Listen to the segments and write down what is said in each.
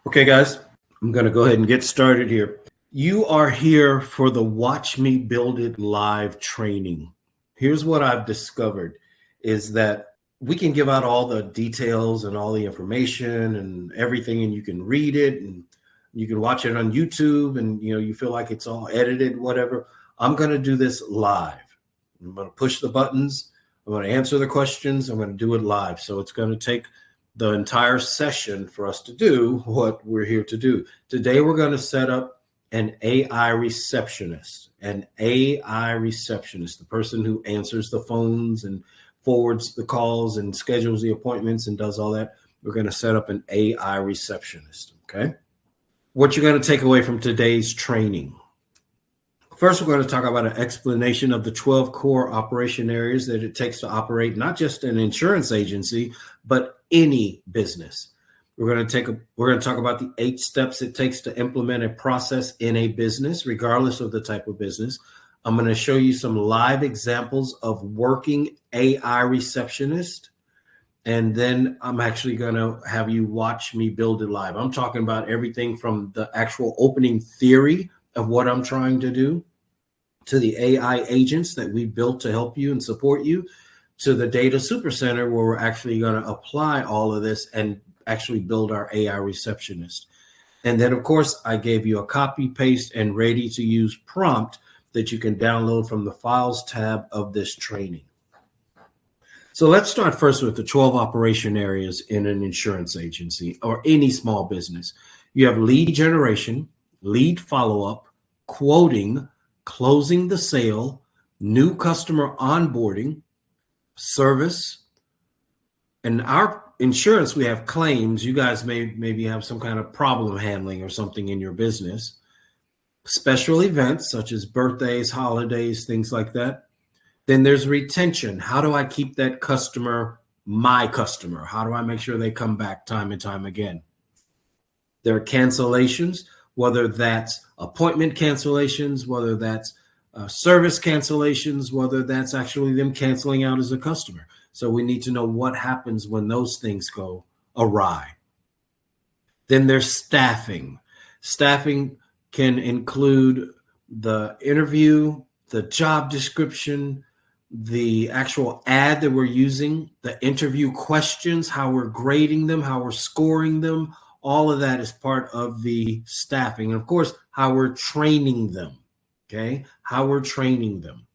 Okay, guys, I'm going to go ahead and get started here. You are here for the Watch Me Build It Live training. Here's what I've discovered is that we can give out all the details and all the information and everything, and you can read it and you can watch it on YouTube and you feel like it's all edited, whatever. I'm going to do this live. I'm going to push the buttons. I'm going to answer the questions. I'm going to do it live. So it's going to take the entire session for us to do what we're here to do. Today, we're going to set up an AI receptionist, the person who answers the phones and forwards the calls and schedules the appointments and does all that. We're going to set up an AI receptionist, okay? What you're going to take away from today's training. First, we're going to talk about an explanation of the 12 core operation areas that it takes to operate not just an insurance agency, but any business. We're going to talk about the 8 steps it takes to implement a process in a business, regardless of the type of business. I'm going to show you some live examples of working AI receptionist. And then I'm actually going to have you watch me build it live. I'm talking about everything from the actual opening theory of what I'm trying to do, to the AI agents that we built to help you and support you, to the data supercenter where we're actually going to apply all of this and actually build our AI receptionist. And then, of course, I gave you a copy, paste, and ready to use prompt that you can download from the files tab of this training. So let's start first with the 12 operation areas in an insurance agency or any small business. You have lead generation, lead follow-up, quoting, closing the sale, new customer onboarding, service. And our insurance, we have claims. You guys maybe have some kind of problem handling or something in your business. Special events such as birthdays, holidays, things like that. Then there's retention. How do I keep that customer my customer? How do I make sure they come back time and time again? There are cancellations, whether that's appointment cancellations, whether that's service cancellations, whether that's actually them canceling out as a customer. So we need to know what happens when those things go awry. Then there's staffing. Staffing can include the interview, the job description, the actual ad that we're using, the interview questions, how we're grading them, how we're scoring them. All of that is part of the staffing. And of course, how we're training them, okay? How we're training them.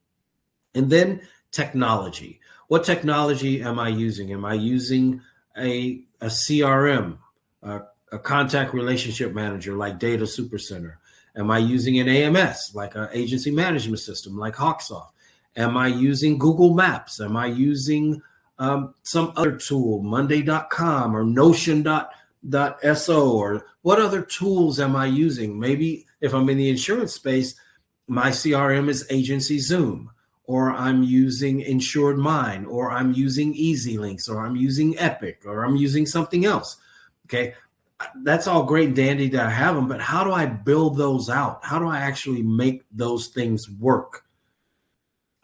And then technology. What technology am I using? Am I using a CRM, a contact relationship manager like Data Supercenter? Am I using an AMS, like an agency management system like Hawksoft? Am I using Google Maps? Am I using some other tool, Monday.com or Notion.so, or what other tools am I using? Maybe if I'm in the insurance space, my CRM is Agency Zoom, or I'm using Insured Mind, or I'm using EasyLinks, or I'm using Epic, or I'm using something else. Okay, that's all great and dandy that I have them, but how do I build those out? How do I actually make those things work?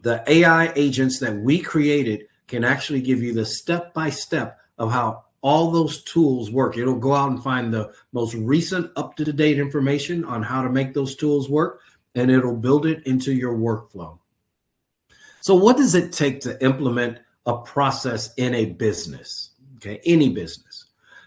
The AI agents that we created can actually give you the step-by-step of how all those tools work. It'll go out and find the most recent up-to-date information on how to make those tools work, and it'll build it into your workflow. So what does it take to implement a process in a business? Okay, any business.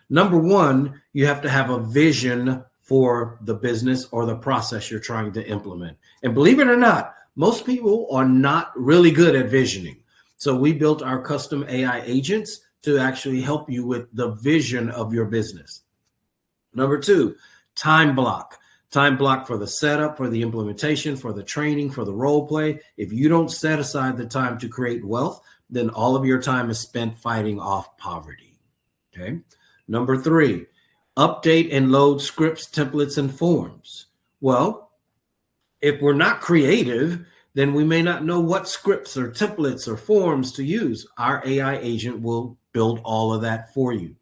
Number one, you have to have a vision for the business or the process you're trying to implement. And believe it or not, most people are not really good at visioning. So we built our custom AI agents to actually help you with the vision of your business. Number two, time block. Time block for the setup, for the implementation, for the training, for the role play. If you don't set aside the time to create wealth, then all of your time is spent fighting off poverty. Okay. Number three, update and load scripts, templates, and forms. Well, if we're not creative, then we may not know what scripts or templates or forms to use. Our AI agent will build all of that for you.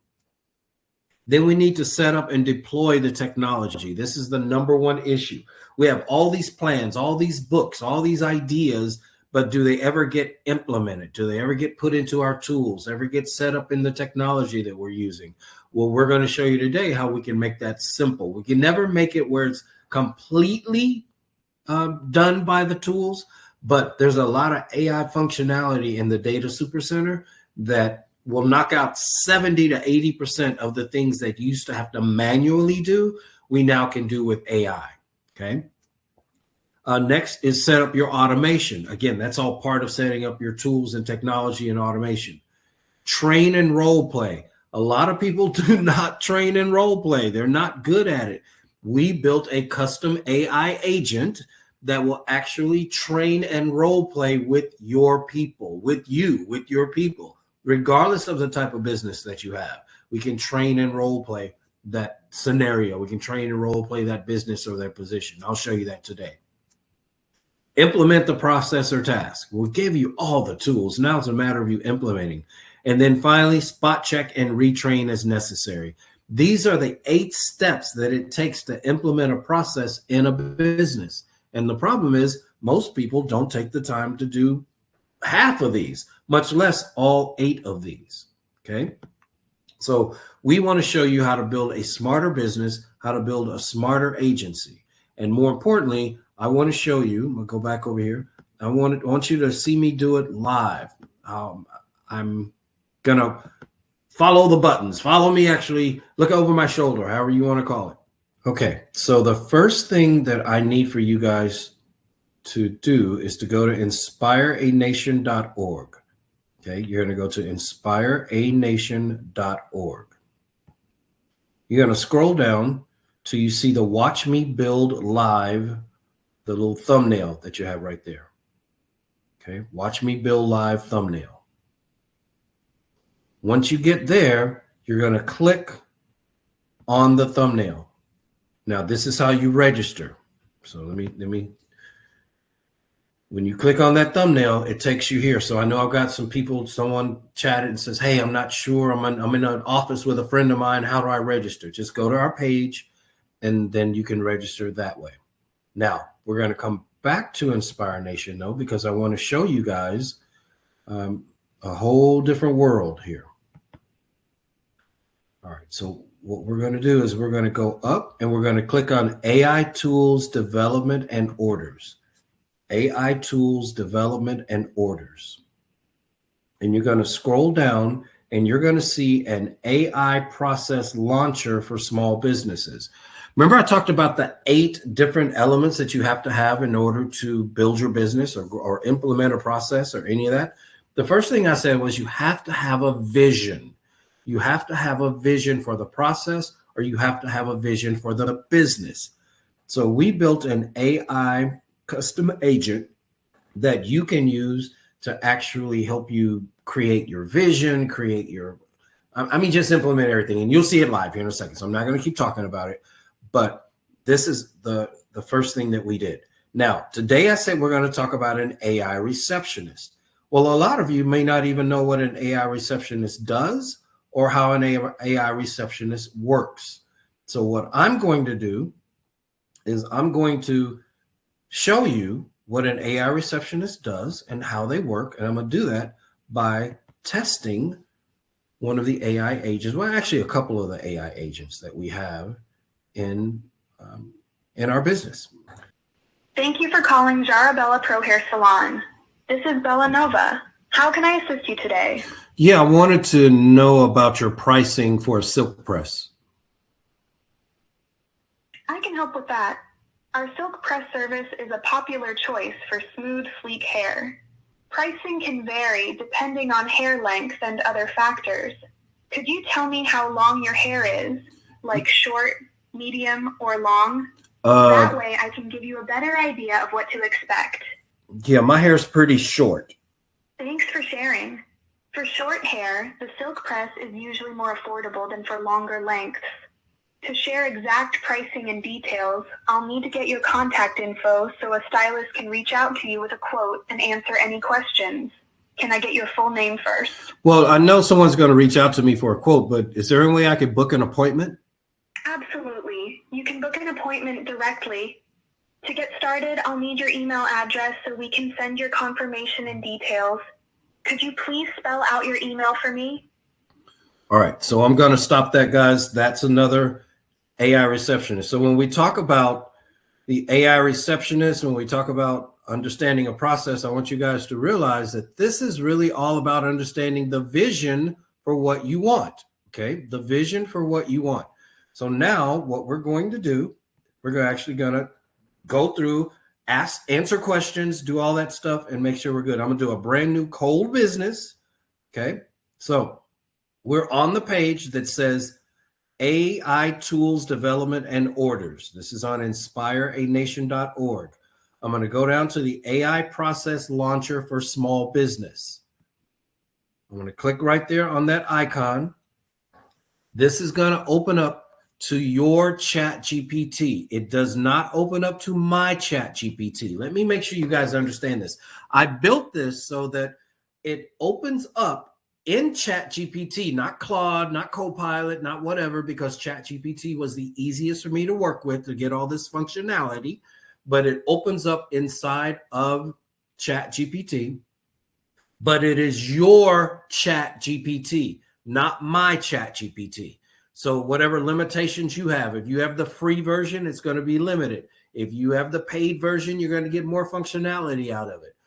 Then we need to set up and deploy the technology. This is the number one issue. We have all these plans, all these books, all these ideas, but do they ever get implemented? Do they ever get put into our tools, ever get set up in the technology that we're using? Well, we're going to show you today how we can make that simple. We can never make it where it's completely done by the tools, but there's a lot of AI functionality in the Data Supercenter that will knock out 70 to 80% of the things that you used to have to manually do, we now can do with AI, okay? Next is set up your automation. Again, that's all part of setting up your tools and technology and automation. Train and role play. A lot of people do not train and role play. They're not good at it. We built a custom AI agent that will actually train and role play with your people, with your people, regardless of the type of business that you have. We can train and role play that scenario. We can train and role play that business or that position. I'll show you that today. Implement the process or task. We'll give you all the tools. Now it's a matter of you implementing. And then finally, spot check and retrain as necessary. These are the 8 steps that it takes to implement a process in a business. And the problem is most people don't take the time to do half of these, much less all 8 of these, okay? So we want to show you how to build a smarter business, how to build a smarter agency. And more importantly, I want to show you, I'm going to go back over here. I want you to see me do it live. I'm going to follow the buttons. Follow me, actually. Look over my shoulder, however you want to call it. Okay, so the first thing that I need for you guys to do is to go to inspireanation.org. Okay, you're going to go to inspireanation.org. You're going to scroll down till you see the Watch Me Build Live, the little thumbnail that you have right there. Okay, Watch Me Build Live thumbnail. Once you get there, you're going to click on the thumbnail. Now, this is how you register. So let me, when you click on that thumbnail, it takes you here. So I know I've got some people, someone chatted and says, hey, I'm not sure. I'm in an office with a friend of mine. How do I register? Just go to our page and then you can register that way. Now, we're going to come back to Inspire Nation though, because I want to show you guys a whole different world here. All right, so what we're going to do is we're going to go up and we're going to click on AI Tools Development and Orders. AI Tools Development and Orders. And you're going to scroll down and you're going to see an AI process launcher for small businesses. Remember I talked about the 8 different elements that you have to have in order to build your business or implement a process or any of that? The first thing I said was you have to have a vision. You have to have a vision for the process, or you have to have a vision for the business. So we built an AI custom agent that you can use to actually help you create your vision, just implement everything. And you'll see it live here in a second. So I'm not going to keep talking about it, but this is the first thing that we did. Now, today I said we're going to talk about an AI receptionist. Well, a lot of you may not even know what an AI receptionist does or how an AI receptionist works. So what I'm going to do is I'm going to show you what an AI receptionist does and how they work. And I'm going to do that by testing one of the AI agents. Well, actually a couple of the AI agents that we have in our business. Thank you for calling Jarabella Pro Hair Salon. This is Bella Nova. How can I assist you today? Yeah, I wanted to know about your pricing for a silk press. I can help with that. Our silk press service is a popular choice for smooth, sleek hair. Pricing can vary depending on hair length and other factors. Could you tell me how long your hair is? Like short, medium, or long? That way I can give you a better idea of what to expect. Yeah, my hair is pretty short. Thanks for sharing. For short hair, the silk press is usually more affordable than for longer lengths. To share exact pricing and details, I'll need to get your contact info so a stylist can reach out to you with a quote and answer any questions. Can I get your full name first? Well, I know someone's going to reach out to me for a quote, but is there any way I could book an appointment? Absolutely. You can book an appointment directly. To get started, I'll need your email address so we can send your confirmation and details. Could you please spell out your email for me? All right, so I'm going to stop that, guys. That's another AI receptionist. So when we talk about the AI receptionist, when we talk about understanding a process, I want you guys to realize that this is really all about understanding the vision for what you want, okay? The vision for what you want. So now what we're going to do, we're actually going to go through, answer questions, do all that stuff, and make sure we're good. I'm going to do a brand new cold business, okay? So we're on the page that says AI Tools Development and Orders. This is on inspireanation.org. I'm going to go down to the AI Process Launcher for Small Business. I'm going to click right there on that icon. This is going to open up to your Chat GPT. It does not open up to my Chat GPT. Let me make sure you guys understand this. I built this so that it opens up in Chat GPT, not Claude, not Copilot, not whatever, because Chat GPT was the easiest for me to work with to get all this functionality, but it opens up inside of Chat GPT, but it is your Chat GPT, not my Chat GPT. So whatever limitations you have, if you have the free version, it's going to be limited. If you have the paid version, you're going to get more functionality out of it.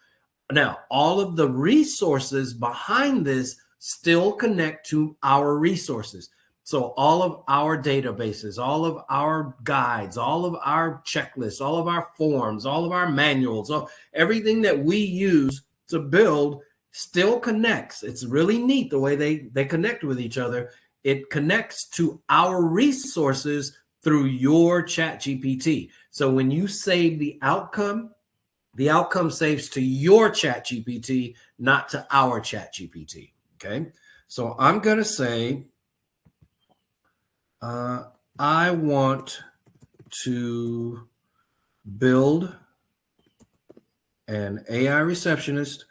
Now, all of the resources behind this still connect to our resources. So all of our databases, all of our guides, all of our checklists, all of our forms, all of our manuals, everything that we use to build still connects. It's really neat the way they connect with each other. It connects to our resources through your Chat GPT. So when you save the outcome saves to your Chat GPT, not to our Chat GPT. Okay. So I'm going to say, I want to build an AI receptionist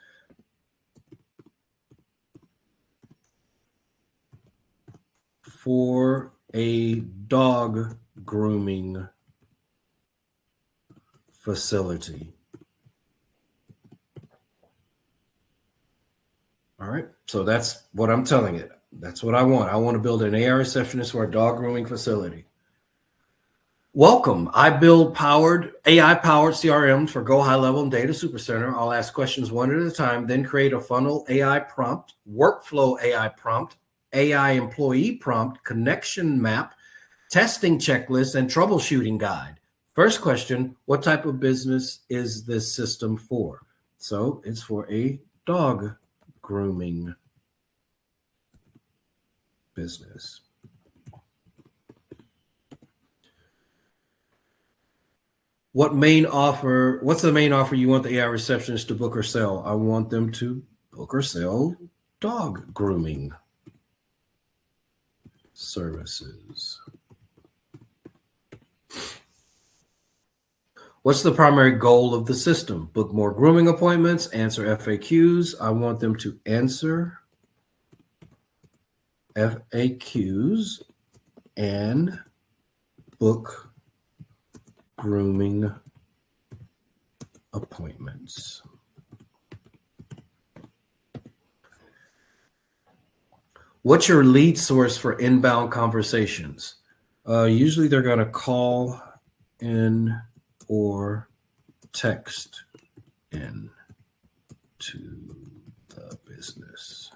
for a dog grooming facility. All right, so that's what I'm telling it. That's what I want. I want to build an AI receptionist for a dog grooming facility. Welcome. I build AI-powered CRMs for Go High Level and Data Supercenter. I'll ask questions one at a time, then create a funnel AI prompt, workflow AI prompt, AI employee prompt, connection map, testing checklist, and troubleshooting guide. First question, what type of business is this system for? So it's for a dog grooming business. What's the main offer you want the AI receptionist to book or sell? I want them to book or sell dog grooming services. What's the primary goal of the system? Book more grooming appointments, answer FAQs. I want them to answer FAQs and book grooming appointments. What's your lead source for inbound conversations? Usually they're going to call in or text in to the business.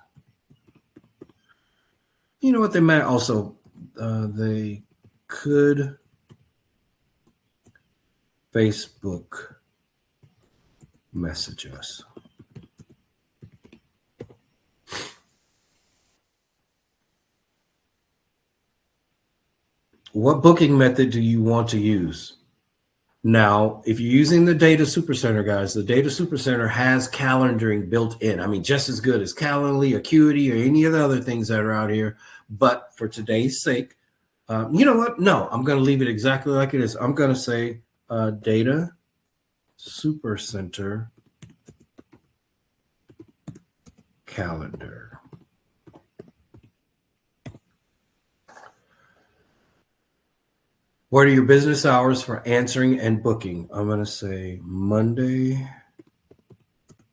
You know what, they might also, they could Facebook message us. What booking method do you want to use? Now, if you're using the Data Supercenter, guys, the Data Supercenter has calendaring built in. I mean, just as good as Calendly, Acuity, or any of the other things that are out here. But for today's sake, you know what? No, I'm going to leave it exactly like it is. I'm going to say Data Supercenter calendar. What are your business hours for answering and booking? I'm going to say Monday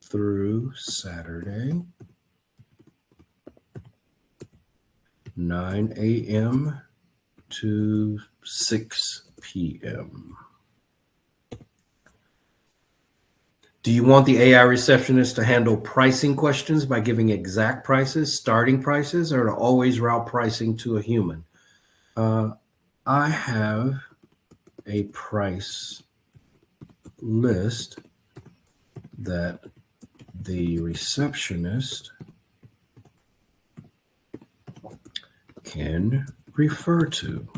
through Saturday, 9 a.m. to 6 p.m. Do you want the AI receptionist to handle pricing questions by giving exact prices, starting prices, or to always route pricing to a human? I have a price list that the receptionist can refer to.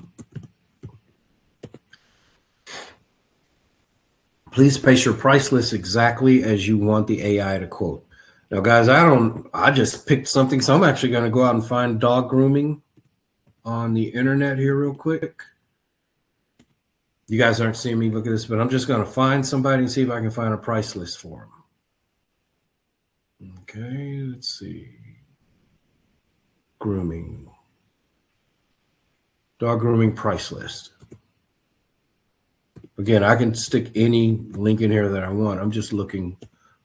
Please place your price list exactly as you want the AI to quote. Now, guys, I just picked something, so I'm actually going to go out and find dog grooming on the internet here real quick. You guys aren't seeing me look at this, but I'm just going to find somebody and see if I can find a price list for them. Okay, let's see. Grooming. Dog grooming price list. Again, I can stick any link in here that I want. I'm just looking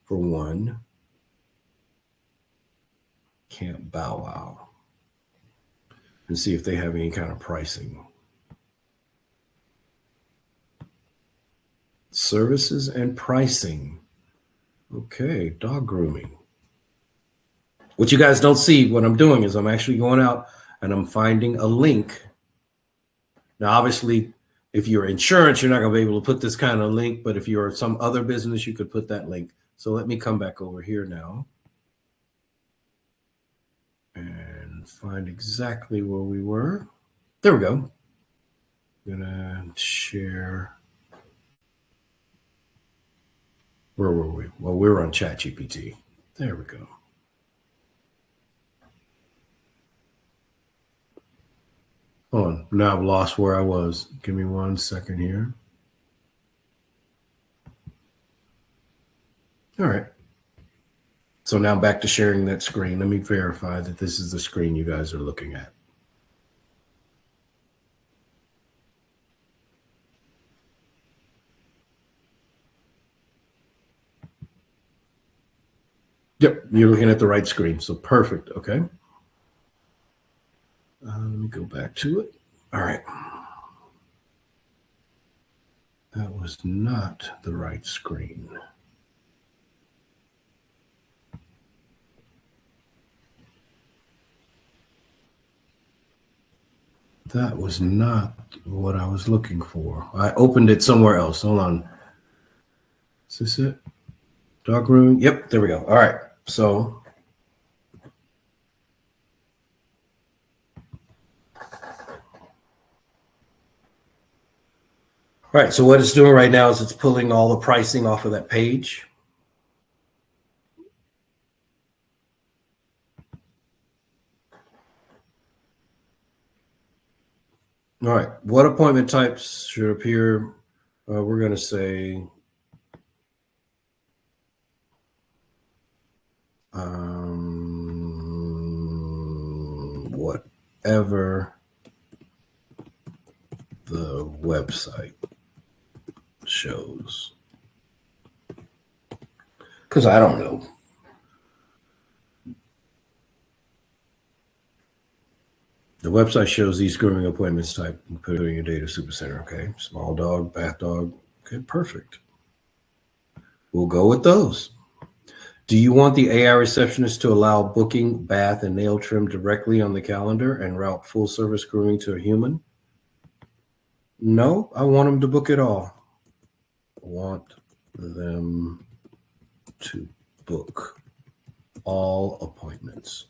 for one. Camp Bow Wow. And see if they have any kind of pricing. Services and pricing. Okay, dog grooming. What you guys don't see, what I'm doing is I'm actually going out and I'm finding a link. Now, obviously, if you're insurance, you're not going to be able to put this kind of link, but if you're some other business, you could put that link. So let me come back over here now and find exactly where we were. There we go. I'm going to share. Where were we? Well, we were on ChatGPT. There we go. Hold on. Now I've lost where I was. Give me 1 second here. All right. So now I'm back to sharing that screen. Let me verify that this is the screen you guys are looking at. Yep, you're looking at the right screen. So perfect. Okay. Let me go back to it. All right. That was not the right screen. That was not what I was looking for. I opened it somewhere else. Hold on. Is this it? Dog room? Yep, there we go. All right. So all right, so what it's doing right now is it's pulling all the pricing off of that page. All right, what appointment types should appear? We're going to say whatever the website shows. Because I don't know. The website shows these grooming appointments type, including your data super center. Okay, small dog, bath dog. Okay, perfect. We'll go with those. Do you want the AI receptionist to allow booking, bath, and nail trim directly on the calendar and route full service grooming to a human? No, I want them to book it all. I want them to book all appointments.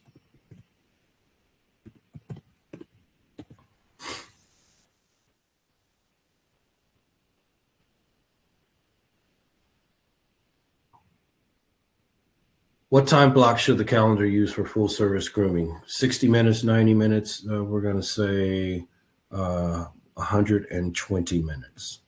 What time block should the calendar use for full service grooming? 60 minutes, 90 minutes? We're going to say 120 minutes.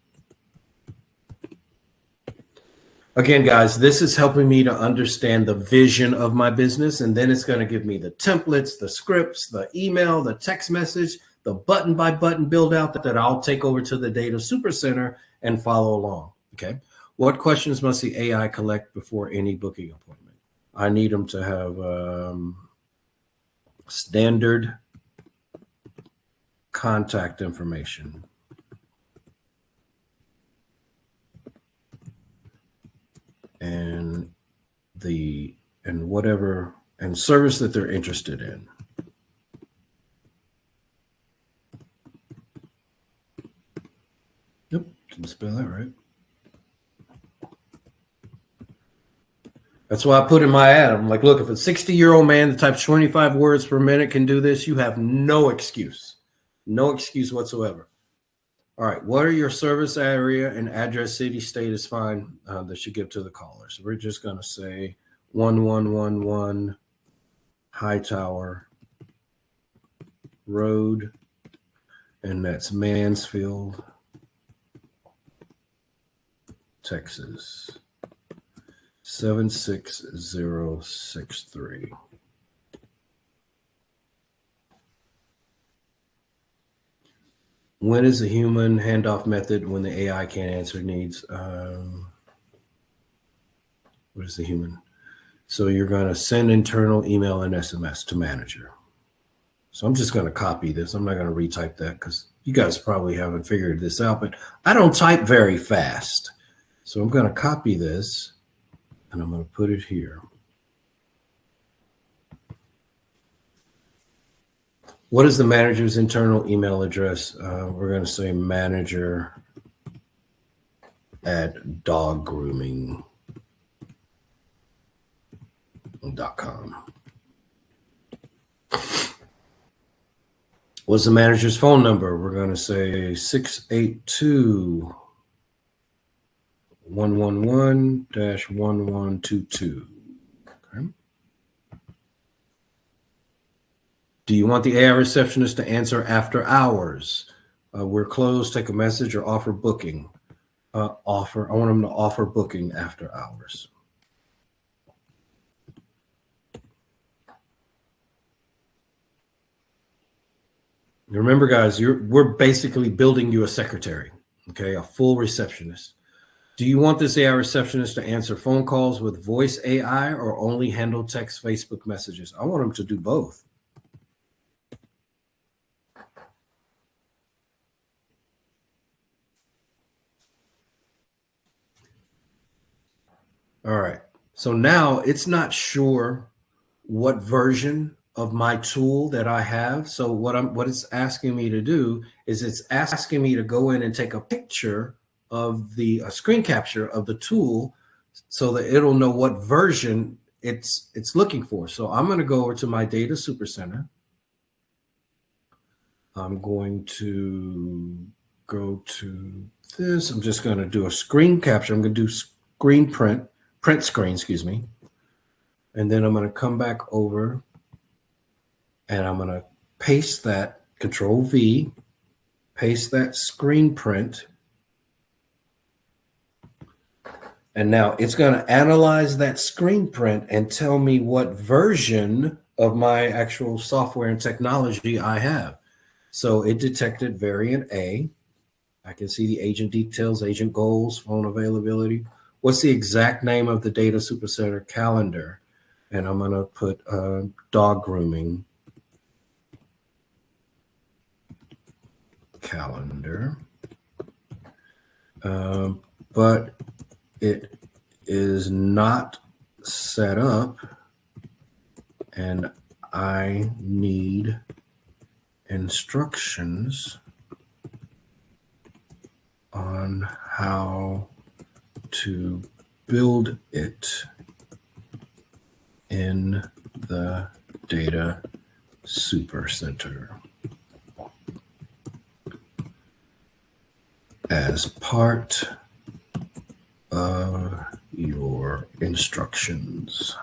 Again, guys, this is helping me to understand the vision of my business, and then it's going to give me the templates, the scripts, the email, the text message, the button by button build out that I'll take over to the data super center and follow along. Okay. What questions must the AI collect before any booking appointment? I need them to have standard contact information. And whatever service that they're interested in. Yep, didn't spell that right. That's why I put in my ad. I'm like, look, if a 60-year-old man that types 25 words per minute can do this, you have no excuse. No excuse whatsoever. All right, what are your service area and address? City, state is fine. That you give to the caller. So we're just going to say 1111 Hightower Road, and that's Mansfield, Texas, 76063. When is the human handoff method when the AI can't answer needs? What is the human? So you're going to send internal email and SMS to manager. So I'm just going to copy this. I'm not going to retype that because you guys probably haven't figured this out, but I don't type very fast. So I'm going to copy this and I'm going to put it here. What is the manager's internal email address? We're going to say manager@doggrooming.com. What's the manager's phone number? We're going to say 682-111-1122. Okay. Do you want the AI receptionist to answer after hours? We're closed, take a message, or offer booking? I want them to offer booking after hours. Remember, guys, we're basically building you a secretary, okay, a full receptionist. Do you want this AI receptionist to answer phone calls with voice AI or only handle text, Facebook messages? I want them to do both. All right. So now it's not sure what version of my tool that I have. So what it's asking me to do is it's asking me to go in and take a picture of the screen capture of the tool so that it'll know what version it's looking for. So I'm going to go over to my data supercenter. I'm going to go to this. I'm just going to do a screen capture. I'm going to do screen print screen, excuse me. And then I'm going to come back over and I'm going to paste that, Control V, paste that screen print. And now it's going to analyze that screen print and tell me what version of my actual software and technology I have. So it detected variant A. I can see the agent details, agent goals, phone availability. What's the exact name of the data supercenter? Calendar. And I'm going to put dog grooming calendar. But it is not set up and I need instructions on how to build it in the data supercenter as part of your instructions.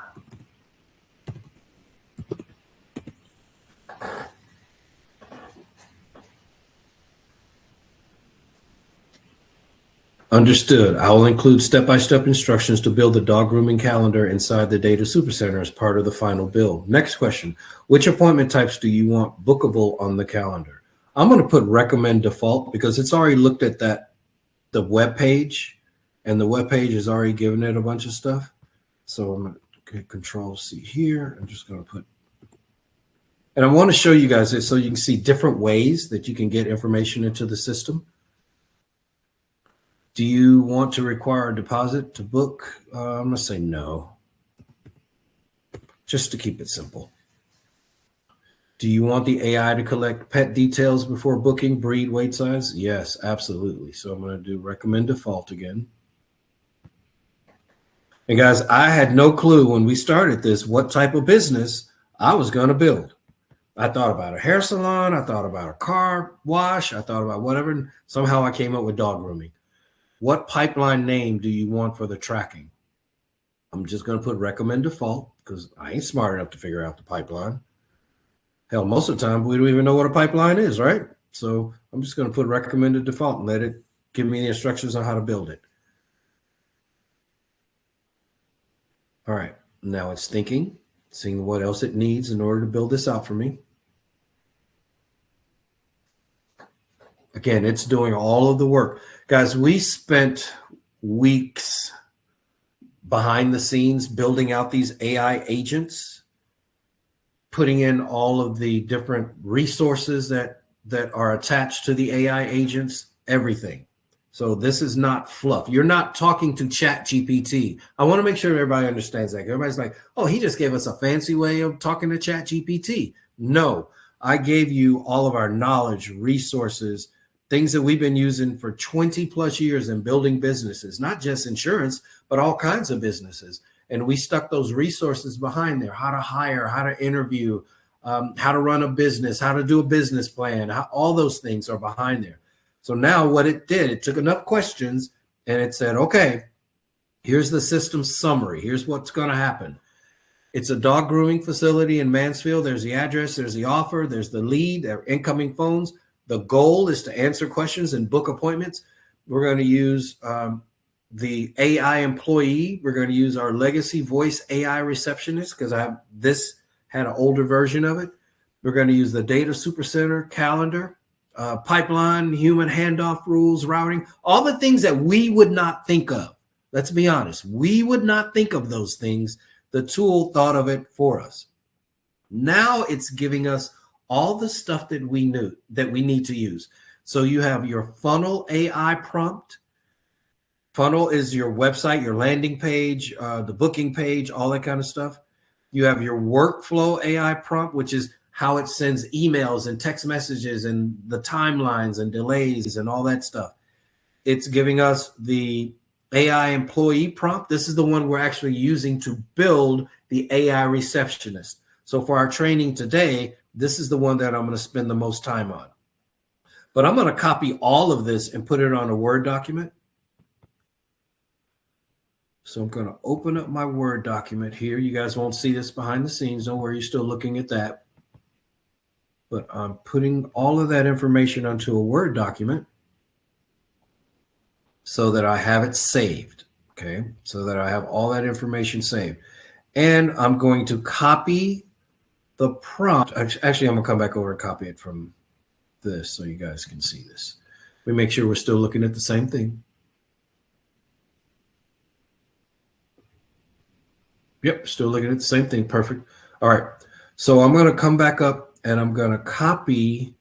Understood. I will include step-by-step instructions to build the dog grooming calendar inside the data supercenter as part of the final build. Next question. Which appointment types do you want bookable on the calendar? I'm going to put recommend default because it's already looked at the web page, and the web page is already giving it a bunch of stuff. So I'm going to hit Control C here. I'm just going to put, and I want to show you guys this so you can see different ways that you can get information into the system. Do you want to require a deposit to book? I'm going to say no, just to keep it simple. Do you want the AI to collect pet details before booking, breed, weight, size? Yes, absolutely. So I'm going to do recommend default again. And guys, I had no clue when we started this what type of business I was going to build. I thought about a hair salon. I thought about a car wash. I thought about whatever. And somehow I came up with dog grooming. What pipeline name do you want for the tracking? I'm just going to put recommend default because I ain't smart enough to figure out the pipeline. Hell, most of the time we don't even know what a pipeline is, right? So I'm just going to put recommended default and let it give me the instructions on how to build it. All right, now it's thinking, seeing what else it needs in order to build this out for me. Again, it's doing all of the work. Guys, we spent weeks behind the scenes building out these AI agents, putting in all of the different resources that are attached to the AI agents, everything. So this is not fluff. You're not talking to ChatGPT. I want to make sure everybody understands that. Everybody's like, oh, he just gave us a fancy way of talking to ChatGPT. No, I gave you all of our knowledge, resources, things that we've been using for 20 plus years in building businesses, not just insurance, but all kinds of businesses. And we stuck those resources behind there, how to hire, how to interview, how to run a business, how to do a business plan, all those things are behind there. So now what it did, it took enough questions and it said, okay, here's the system summary. Here's what's going to happen. It's a dog grooming facility in Mansfield. There's the address, there's the offer, there's the lead, their incoming phones. The goal is to answer questions and book appointments. We're going to use the AI employee. We're going to use our legacy voice AI receptionist because this had an older version of it. We're going to use the data supercenter, calendar, pipeline, human handoff rules, routing, all the things that we would not think of. Let's be honest. We would not think of those things. The tool thought of it for us. Now it's giving us all the stuff that we need to use. So you have your funnel AI prompt. Funnel is your website, your landing page, the booking page, all that kind of stuff. You have your workflow AI prompt, which is how it sends emails and text messages and the timelines and delays and all that stuff. It's giving us the AI employee prompt. This is the one we're actually using to build the AI receptionist. So for our training today, this is the one that I'm going to spend the most time on. But I'm going to copy all of this and put it on a Word document. So I'm going to open up my Word document here. You guys won't see this behind the scenes. Don't worry, you're still looking at that. But I'm putting all of that information onto a Word document so that I have it saved, okay? So that I have all that information saved. And I'm going to copy the prompt. Actually, I'm going to come back over and copy it from this so you guys can see this. We make sure we're still looking at the same thing. Yep, still looking at the same thing. Perfect. All right. So I'm going to come back up and I'm going to copy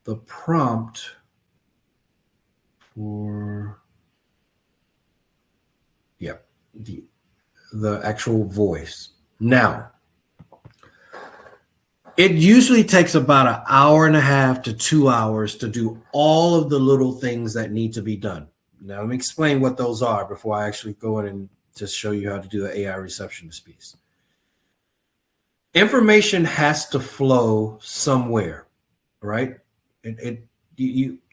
the prompt for, the actual voice. Now, it usually takes about an hour and a half to 2 hours to do all of the little things that need to be done. Now, let me explain what those are before I actually go in and just show you how to do the AI receptionist piece. Information has to flow somewhere, right? It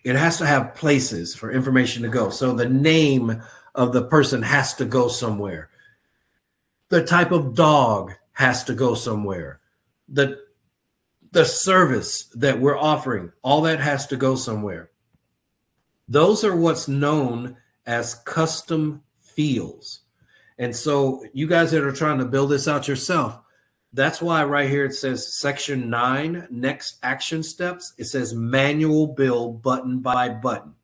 has to have places for information to go. So the name of the person has to go somewhere. The type of dog has to go somewhere. The service that we're offering, all that has to go somewhere. Those are what's known as custom fields. And so you guys that are trying to build this out yourself, That's why right here it says section 9, next action steps. It says manual bill button by button.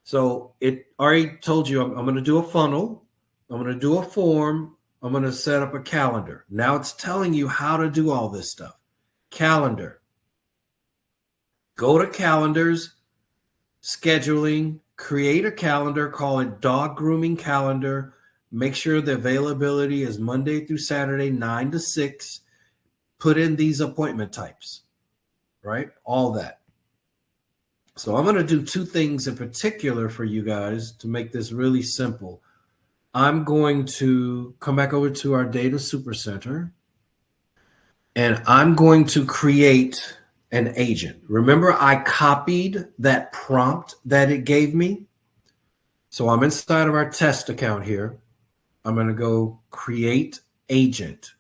So it already told you I'm going to do a funnel. I'm going to do a form. I'm going to set up a calendar. Now it's telling you how to do all this stuff. Calendar. Go to calendars, scheduling, create a calendar, call it dog grooming calendar. Make sure the availability is Monday through Saturday, 9 to 6. Put in these appointment types, right? All that. So I'm going to do two things in particular for you guys to make this really simple. I'm going to come back over to our data supercenter, and I'm going to create an agent. Remember, I copied that prompt that it gave me. So I'm inside of our test account here. I'm going to go create agent.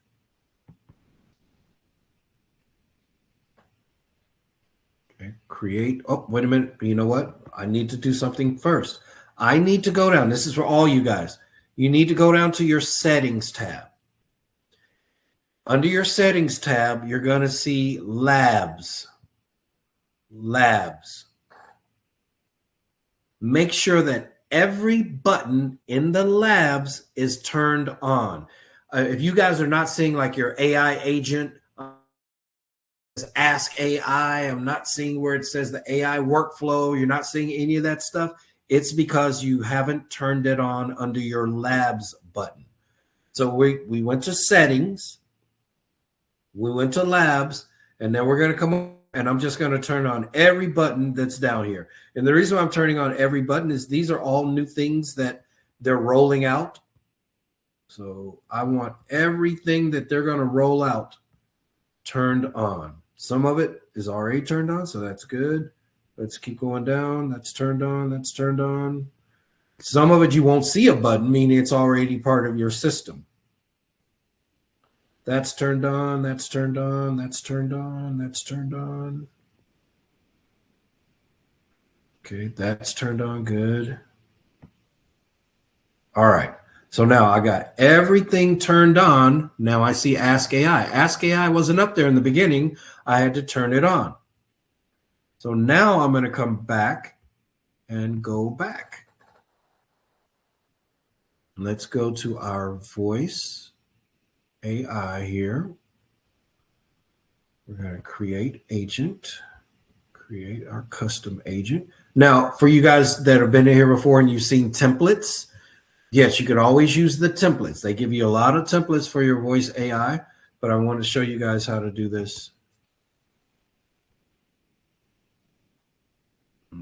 Okay, create. Oh, wait a minute. You know what? I need to do something first. I need to go down. This is for all you guys. You need to go down to your settings tab. Under your settings tab, you're going to see labs. Labs. Make sure that every button in the labs is turned on. If you guys are not seeing like your AI agent, ask AI, I'm not seeing where it says the AI workflow, you're not seeing any of that stuff, it's because you haven't turned it on under your labs button. So we went to settings, we went to labs, and then we're going to come on, and I'm just going to turn on every button that's down here. And the reason why I'm turning on every button is these are all new things that they're rolling out. So I want everything that they're going to roll out turned on. Some of it is already turned on, so that's good. Let's keep going down. That's turned on. That's turned on. Some of it you won't see a button, meaning it's already part of your system. That's turned on. That's turned on. That's turned on. That's turned on. Okay, that's turned on. Good. All right. So now I got everything turned on. Now I see Ask AI. Ask AI wasn't up there in the beginning. I had to turn it on. So now I'm going to come back and go back. Let's go to our voice AI here. We're going to create agent, create our custom agent. Now, for you guys that have been in here before and you've seen templates, yes, you can always use the templates. They give you a lot of templates for your voice AI, but I want to show you guys how to do this.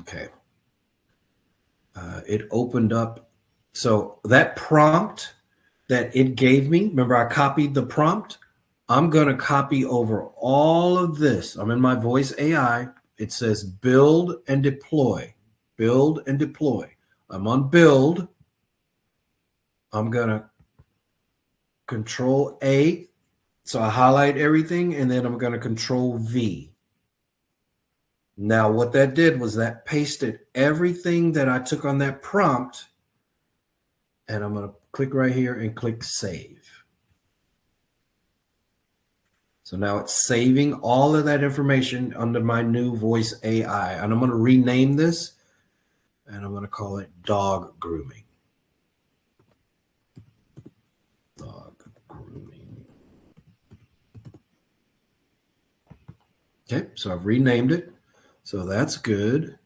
Okay. It opened up. So that prompt that it gave me, remember I copied the prompt? I'm going to copy over all of this. I'm in my voice AI. It says build and deploy. Build and deploy. I'm on build. I'm going to Control A. So I highlight everything, and then I'm going to Control V. Now what that did was that pasted everything that I took on that prompt, and I'm going to click right here and click Save. So now it's saving all of that information under my new voice AI, and I'm going to rename this, and I'm going to call it dog grooming. Dog grooming. Okay, so I've renamed it. So that's good.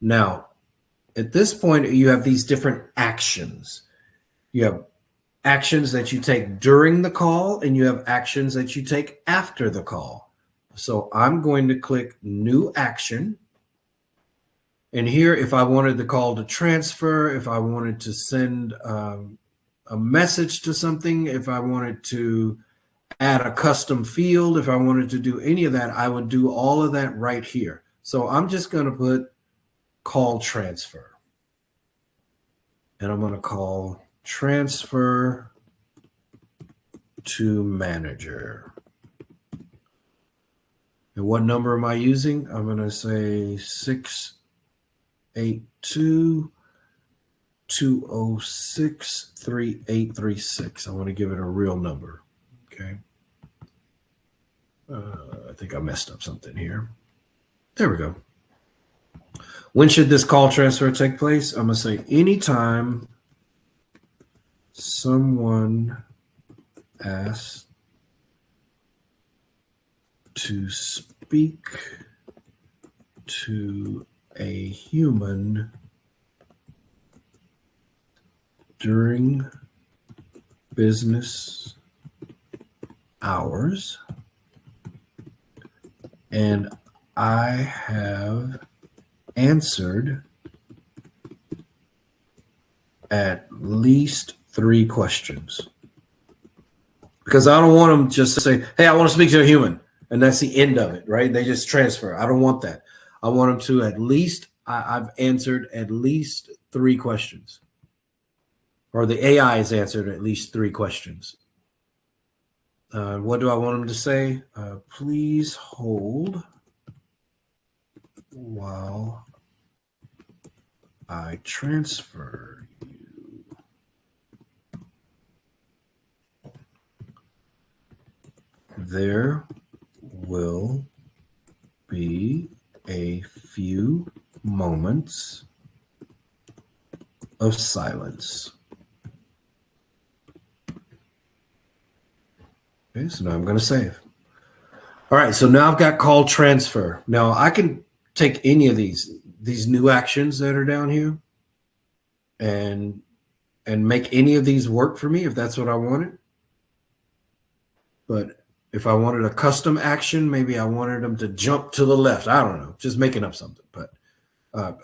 Now, at this point, you have these different actions. You have actions that you take during the call, and you have actions that you take after the call. So I'm going to click New Action. And here, if I wanted the call to transfer, if I wanted to send a message to something, if I wanted to add a custom field, if I wanted to do any of that, I would do all of that right here. So I'm just going to put call transfer. And I'm going to call transfer to manager. And what number am I using? I'm going to say 682-206-3836. I want to give it a real number. Okay. I think I messed up something here. There we go. When should this call transfer take place? I'm going to say anytime someone asks to speak to a human during business hours, and I have answered at least 3 questions. Because I don't want them just to say, hey, I want to speak to a human, and that's the end of it, right? They just transfer. I don't want that. I want them to at least, I've answered at least 3 questions. Or the AI has answered at least 3 questions. What do I want them to say? Please hold while I transfer you. There will be a few moments of silence. Okay, so now I'm going to save. All right, so now I've got call transfer. Now I can take any of these new actions that are down here and make any of these work for me if that's what I wanted. But if I wanted a custom action, maybe I wanted them to jump to the left. I don't know, just making up something, but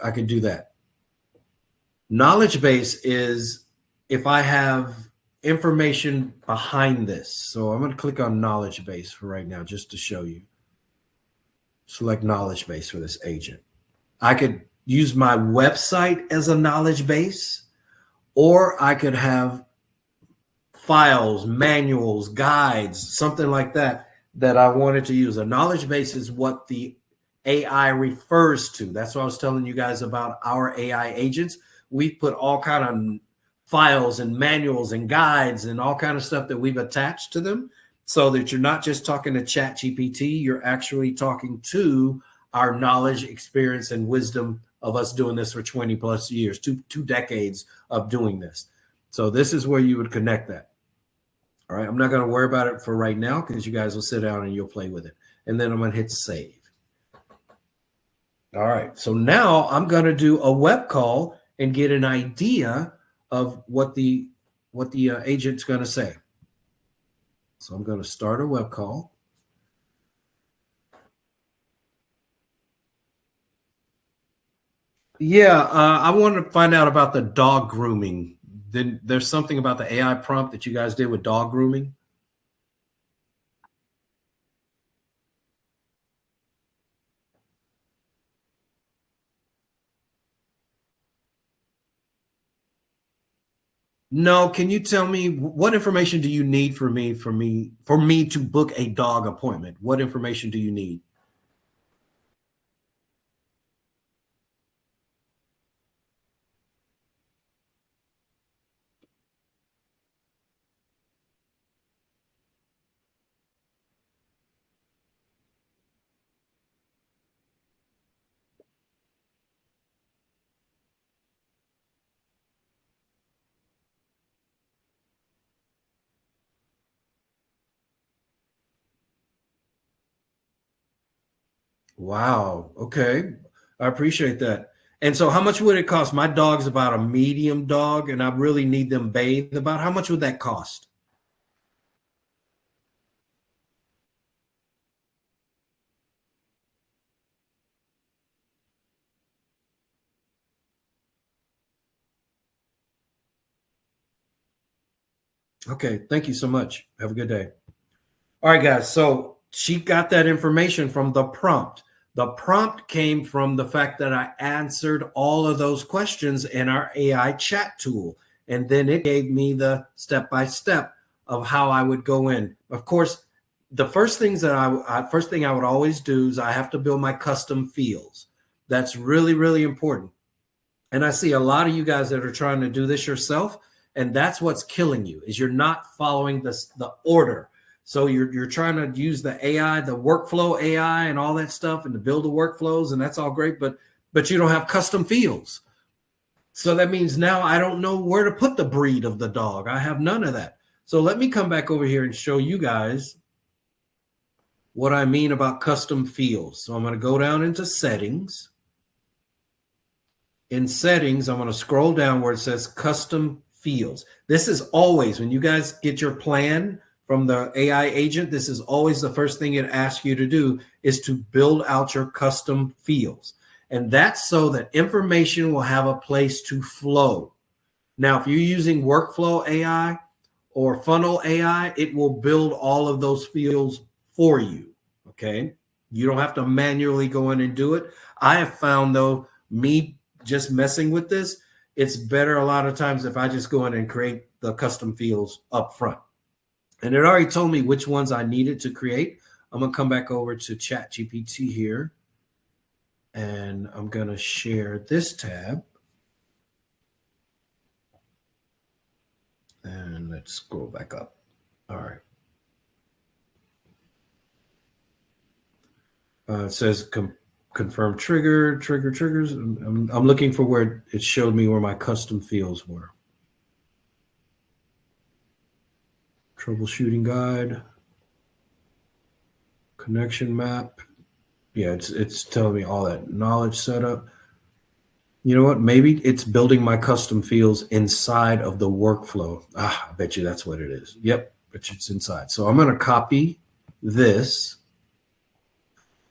I could do that. Knowledge base is if I have information behind this. So I'm going to click on knowledge base for right now, just to show you. Select knowledge base for this agent. I could use my website as a knowledge base, or I could have files, manuals, guides, something like that I wanted to use. A knowledge base is what the AI refers to. That's what I was telling you guys about our AI agents. We've put all kind of files and manuals and guides and all kind of stuff that we've attached to them, so that you're not just talking to ChatGPT, you're actually talking to our knowledge, experience, and wisdom of us doing this for 20 plus years, two decades of doing this. So this is where you would connect that. All right, I'm not going to worry about it for right now because you guys will sit down and you'll play with it. And then I'm going to hit save. All right, so now I'm going to do a web call and get an idea of what the agent's going to say. So I'm going to start a web call. Yeah, I want to find out about the dog grooming. Then there's something about the AI prompt that you guys did with dog grooming. No, can you tell me what information do you need for me to book a dog appointment? What information do you need? Wow. Okay. I appreciate that. And so how much would it cost? My dog's about a medium dog and I really need them bathed. About how much would that cost? Okay. Thank you so much. Have a good day. All right, guys. So she got that information from the prompt. The prompt came from the fact that I answered all of those questions in our AI chat tool. And then it gave me the step-by-step of how I would go in. Of course, the first thing I would always do is I have to build my custom fields. That's really, really important. And I see a lot of you guys that are trying to do this yourself. And that's what's killing you, is you're not following the order. So you're trying to use the AI, the workflow AI and all that stuff and to build the workflows, and that's all great, but you don't have custom fields. So that means now I don't know where to put the breed of the dog. I have none of that. So let me come back over here and show you guys what I mean about custom fields. So I'm going to go down into settings. In settings, I'm going to scroll down where it says custom fields. This is always, when you guys get your plan from the AI agent, this is always the first thing it asks you to do is to build out your custom fields. And that's so that information will have a place to flow. Now, if you're using workflow AI or funnel AI, it will build all of those fields for you, okay? You don't have to manually go in and do it. I have found, though, me just messing with this, it's better a lot of times if I just go in and create the custom fields up front. And it already told me which ones I needed to create. I'm going to come back over to ChatGPT here. And I'm going to share this tab. And let's scroll back up. All right. It says confirm triggers. I'm looking for where it showed me where my custom fields were. Troubleshooting guide. Connection map. Yeah, it's telling me all that. Knowledge setup. You know what? Maybe it's building my custom fields inside of the workflow. I bet you that's what it is. Yep, bet you it's inside. So I'm going to copy this.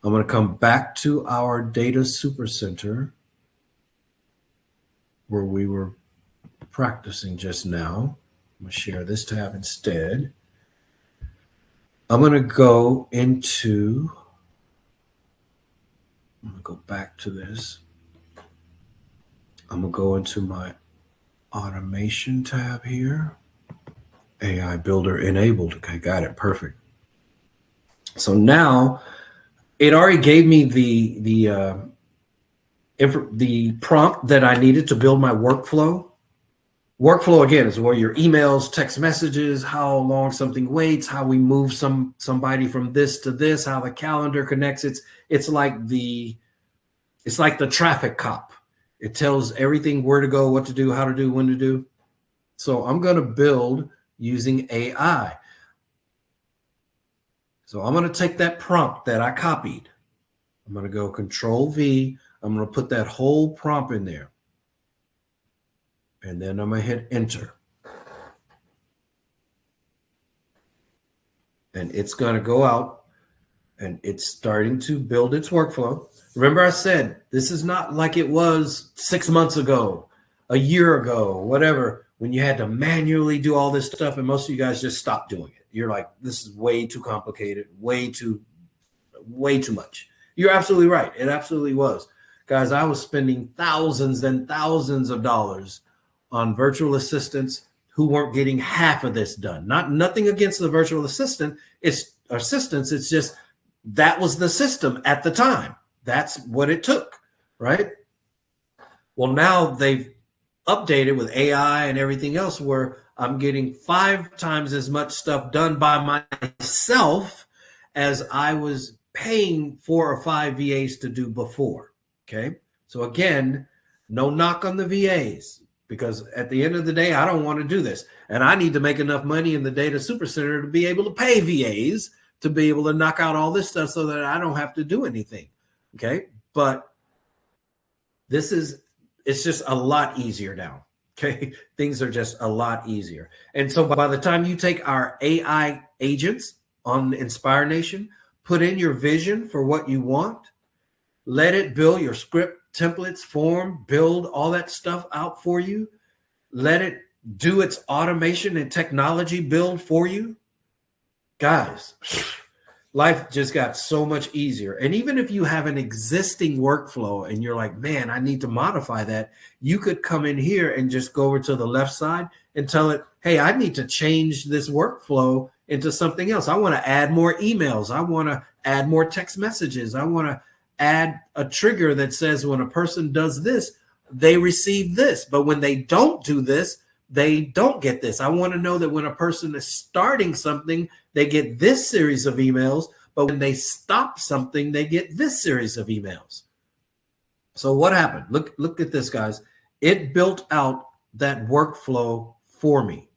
I'm going to come back to our data supercenter where we were practicing just now. I'm going to share this tab instead. I'm going to go into... I'm going to go back to this. I'm going to go into my automation tab here. AI Builder enabled. Okay, got it. Perfect. So now it already gave me the prompt that I needed to build my workflow. Workflow, again, is where your emails, text messages, how long something waits, how we move somebody from this to this, how the calendar connects. It's like the traffic cop. It tells everything where to go, what to do, how to do, when to do. So I'm going to build using AI. So I'm going to take that prompt that I copied. I'm going to go Control V. I'm going to put that whole prompt in there. And then I'm going to hit enter. And it's going to go out and it's starting to build its workflow. Remember I said, this is not like it was 6 months ago, a year ago, whatever, when you had to manually do all this stuff and most of you guys just stopped doing it. You're like, this is way too complicated, way too much. You're absolutely right. It absolutely was. Guys, I was spending thousands and thousands of dollars on virtual assistants who weren't getting half of this done. Nothing against the virtual assistant. It's just that was the system at the time. That's what it took, right? Well, now they've updated with AI and everything else where I'm getting 5 times as much stuff done by myself as I was paying 4 or 5 VAs to do before, okay? So again, no knock on the VAs. Because at the end of the day, I don't want to do this. And I need to make enough money in the data supercenter to be able to pay VAs to be able to knock out all this stuff so that I don't have to do anything. Okay. But it's just a lot easier now. Okay. Things are just a lot easier. And so by the time you take our AI agents on Inspire Nation, put in your vision for what you want, let it build your script, templates, form, build all that stuff out for you. Let it do its automation and technology build for you. Guys, life just got so much easier. And even if you have an existing workflow and you're like, man, I need to modify that, you could come in here and just go over to the left side and tell it, hey, I need to change this workflow into something else. I want to add more emails. I want to add more text messages. I want to add a trigger that says when a person does this, they receive this. But when they don't do this, they don't get this. I want to know that when a person is starting something, they get this series of emails, but when they stop something, they get this series of emails. So what happened? Look at this, guys. It built out that workflow for me.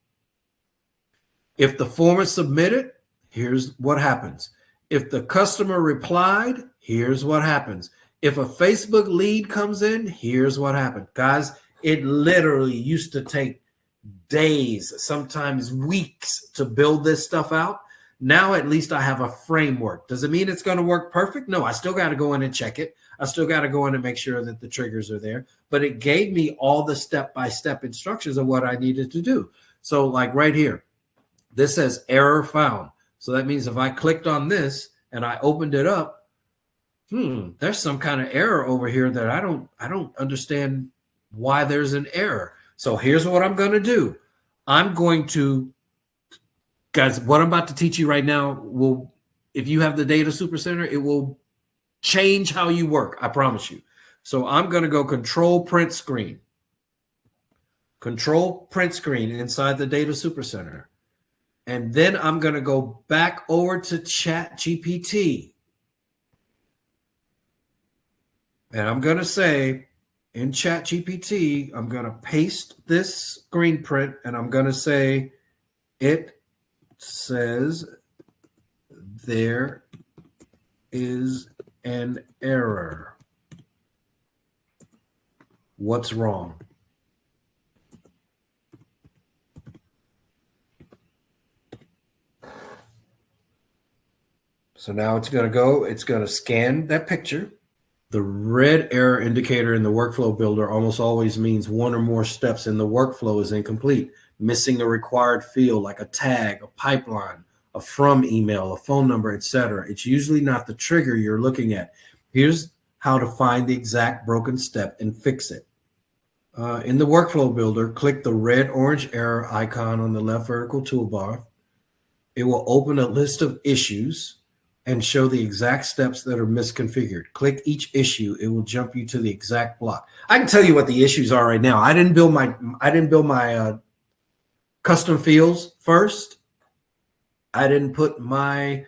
If the form is submitted, here's what happens. If the customer replied, here's what happens. If a Facebook lead comes in, here's what happened. Guys, it literally used to take days, sometimes weeks to build this stuff out. Now at least I have a framework. Does it mean it's going to work perfect? No, I still got to go in and check it. I still got to go in and make sure that the triggers are there. But it gave me all the step-by-step instructions of what I needed to do. So like right here, this says error found. So that means if I clicked on this and I opened it up, there's some kind of error over here that I don't understand why there's an error. So here's what I'm going to do. I'm going to, guys, what I'm about to teach you right now will, if you have the Data Supercenter, it will change how you work. I promise you. So I'm going to go control print screen. Control print screen inside the Data Supercenter. And then I'm going to go back over to ChatGPT. And I'm going to say in ChatGPT, I'm going to paste this screen print and I'm going to say, it says there is an error. What's wrong? So now it's going to scan that picture. The red error indicator in the workflow builder almost always means one or more steps in the workflow is incomplete, missing a required field like a tag, a pipeline, a from email, a phone number, etc. It's usually not the trigger you're looking at. Here's how to find the exact broken step and fix it. In the workflow builder, click the red-orange error icon on the left vertical toolbar. It will open a list of issues and show the exact steps that are misconfigured. Click each issue. It will jump you to the exact block. I can tell you what the issues are right now. I didn't build my custom fields first. I didn't put my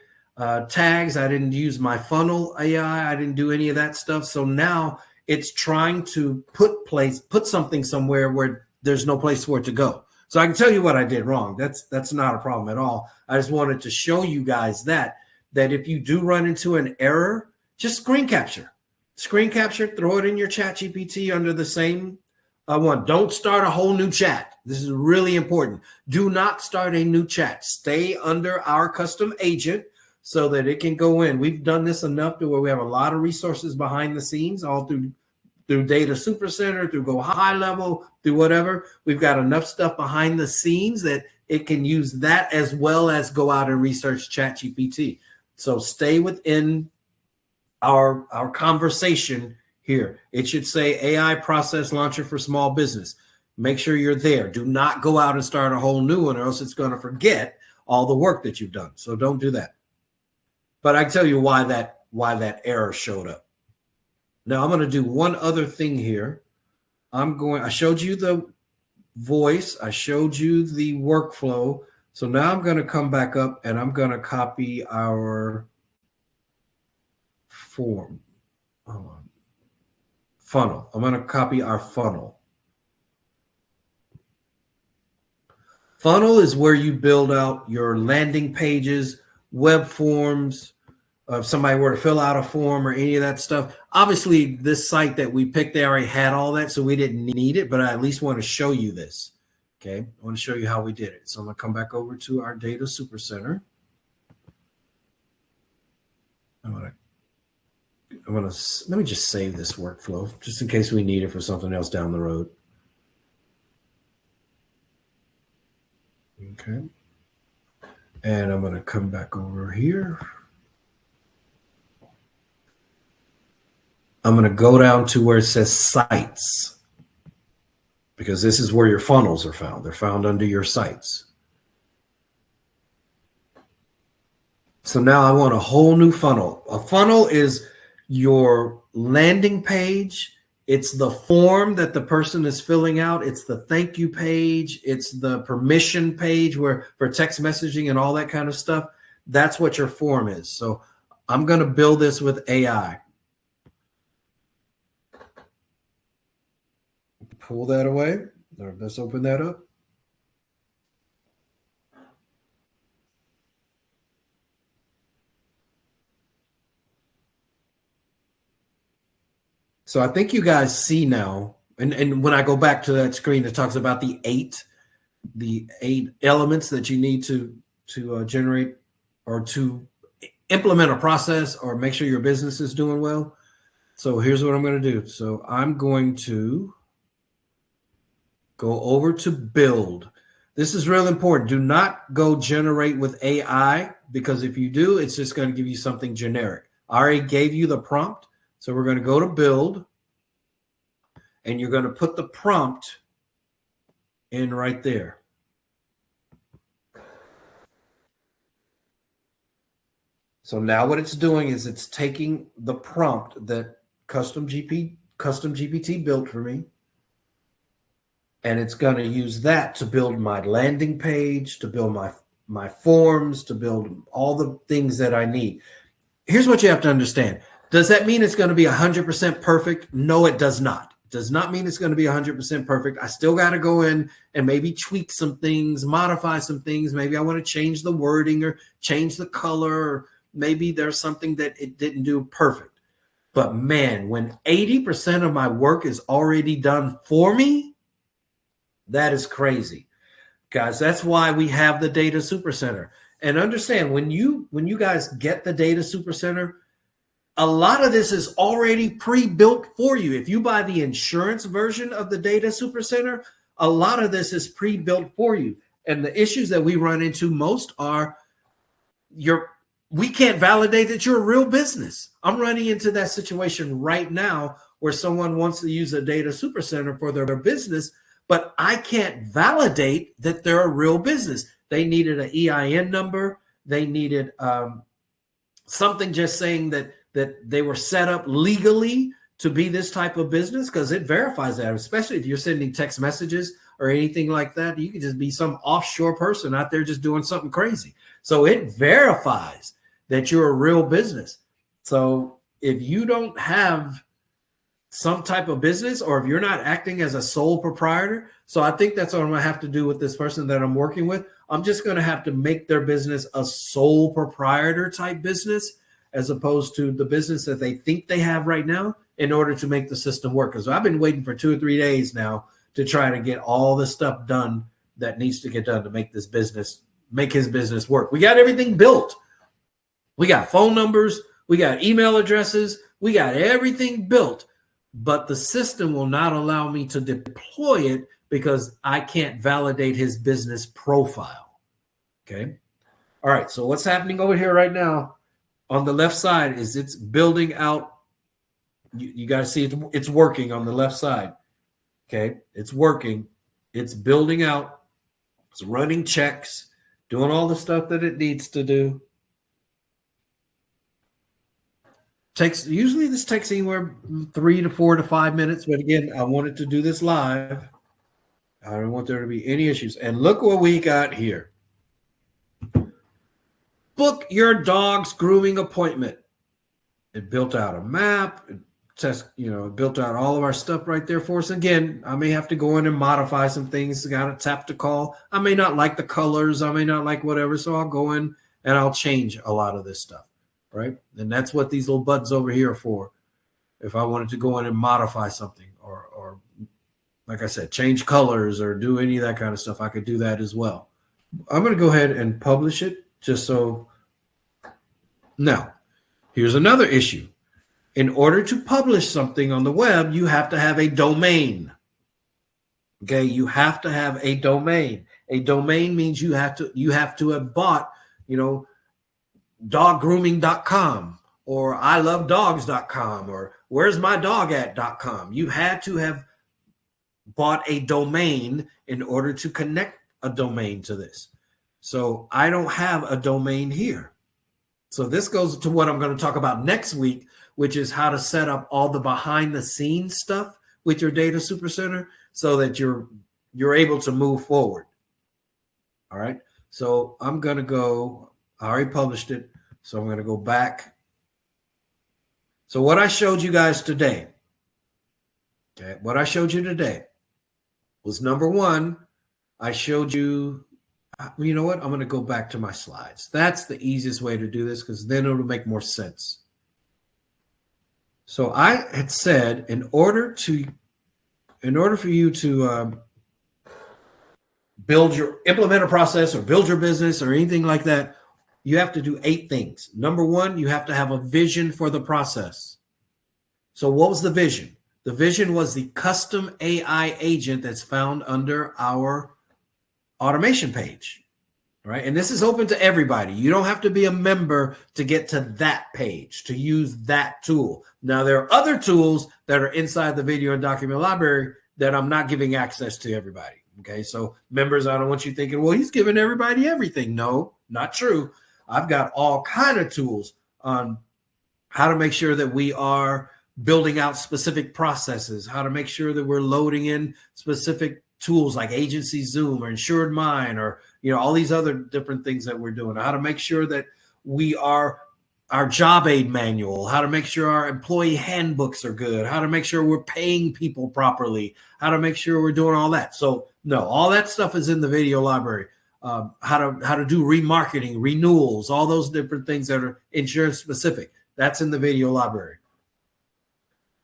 tags. I didn't use my funnel AI. I didn't do any of that stuff. So now it's trying to put something somewhere where there's no place for it to go. So I can tell you what I did wrong. That's not a problem at all. I just wanted to show you guys that if you do run into an error, just screen capture, throw it in your ChatGPT under the same one. Don't start a whole new chat. This is really important. Do not start a new chat. Stay under our custom agent so that it can go in. We've done this enough to where we have a lot of resources behind the scenes, all through Data Supercenter, through Go High Level, through whatever. We've got enough stuff behind the scenes that it can use that as well as go out and research ChatGPT. So stay within our conversation here. It should say AI Process Launcher for Small Business. Make sure you're there. Do not go out and start a whole new one or else it's going to forget all the work that you've done. So don't do that. But I can tell you why that error showed up. Now I'm going to do one other thing here. I showed you the voice. I showed you the workflow. So now I'm going to come back up and I'm going to copy our form. Funnel. I'm going to copy our funnel. Funnel is where you build out your landing pages, web forms. If somebody were to fill out a form or any of that stuff. Obviously, this site that we picked, they already had all that, so we didn't need it, but I at least want to show you this. Okay, I want to show you how we did it. So I'm going to come back over to our Data Supercenter. Let me just save this workflow just in case we need it for something else down the road. Okay. And I'm going to come back over here. I'm going to go down to where it says sites, because this is where your funnels are found. They're found under your sites. So now I want a whole new funnel. A funnel is your landing page, It's the form that the person is filling out. It's the thank you page. It's the permission page where for text messaging and all that kind of stuff. That's what your form is. So I'm going to build this with AI. Pull that away. Or let's open that up. So I think you guys see now, and when I go back to that screen that talks about the eight elements that you need to generate or to implement a process or make sure your business is doing well. So here's what I'm going to do. So I'm going to go over to build. This is real important. Do not go generate with AI, because if you do, it's just going to give you something generic. I already gave you the prompt. So we're going to go to build, and you're going to put the prompt in right there. So now what it's doing is it's taking the prompt that Custom GPT built for me, and it's going to use that to build my landing page, to build my forms, to build all the things that I need. Here's what you have to understand. Does that mean it's going to be 100% perfect? No, it does not. It does not mean it's going to be 100% perfect. I still got to go in and maybe tweak some things, modify some things. Maybe I want to change the wording or change the color, or maybe there's something that it didn't do perfect. But man, when 80% of my work is already done for me, that is crazy. Guys, that's why we have the Data Supercenter. And understand, when you guys get the Data Supercenter, a lot of this is already pre-built for you. If you buy the insurance version of the Data Supercenter, a lot of this is pre-built for you. And the issues that we run into most are we can't validate that you're a real business. I'm running into that situation right now where someone wants to use a Data Supercenter for their business, but I can't validate that they're a real business. They needed an EIN number. They needed something just saying that they were set up legally to be this type of business, because it verifies that, especially if you're sending text messages or anything like that. You could just be some offshore person out there just doing something crazy. So it verifies that you're a real business. So if you don't have some type of business, or if you're not acting as a sole proprietor, so I think that's what I'm going to have to do with this person that I'm working with. I'm just going to have to make their business a sole proprietor type business, as opposed to the business that they think they have right now, in order to make the system work. Because I've been waiting for 2 or 3 days now to try to get all the stuff done that needs to get done to make his business work. We got everything built. We got phone numbers. We got email addresses. We got everything built. But the system will not allow me to deploy it because I can't validate his business profile. Okay. All right. So what's happening over here right now on the left side is it's building out. You guys see it's working on the left side. Okay. It's working. It's building out. It's running checks, doing all the stuff that it needs to do. Usually this takes anywhere 3 to 4 to 5 minutes. But again, I wanted to do this live. I don't want there to be any issues. And look what we got here. Book your dog's grooming appointment. It built out a map. It built out all of our stuff right there for us. Again, I may have to go in and modify some things. Got to tap to call. I may not like the colors. I may not like whatever. So I'll go in and I'll change a lot of this stuff. Right. And that's what these little buttons over here are for. If I wanted to go in and modify something or like I said, change colors or do any of that kind of stuff, I could do that as well. I'm going to go ahead and publish it just so. Now, here's another issue. In order to publish something on the web, you have to have a domain. Okay. You have to have a domain. A domain means you have to have bought, doggrooming.com or ilovedogs.com or where'smydog@.com. You had to have bought a domain in order to connect a domain to this. So I don't have a domain here. So this goes to what I'm going to talk about next week, which is how to set up all the behind the scenes stuff with your data supercenter so that you're able to move forward. All right. So I'm going to go, I already published it. So I'm going to go back. So what I showed you guys today, okay, what I showed you today was number one, I showed you, you know what? I'm going to go back to my slides. That's the easiest way to do this because then it'll make more sense. So I had said in order for you to implement a process or build your business or anything like that, you have to do 8 things. Number one, you have to have a vision for the process. So what was the vision? The vision was the custom AI agent that's found under our automation page, right? And this is open to everybody. You don't have to be a member to get to that page, to use that tool. Now, there are other tools that are inside the video and document library that I'm not giving access to everybody. Okay, so members, I don't want you thinking, well, he's giving everybody everything. No, not true. I've got all kind of tools on how to make sure that we are building out specific processes, how to make sure that we're loading in specific tools like Agency Zoom or Insured Mind or, all these other different things that we're doing, how to make sure that we are our job aid manual, how to make sure our employee handbooks are good, how to make sure we're paying people properly, how to make sure we're doing all that. So no, all that stuff is in the video library. How to do remarketing, renewals, all those different things that are insurance specific. That's in the video library.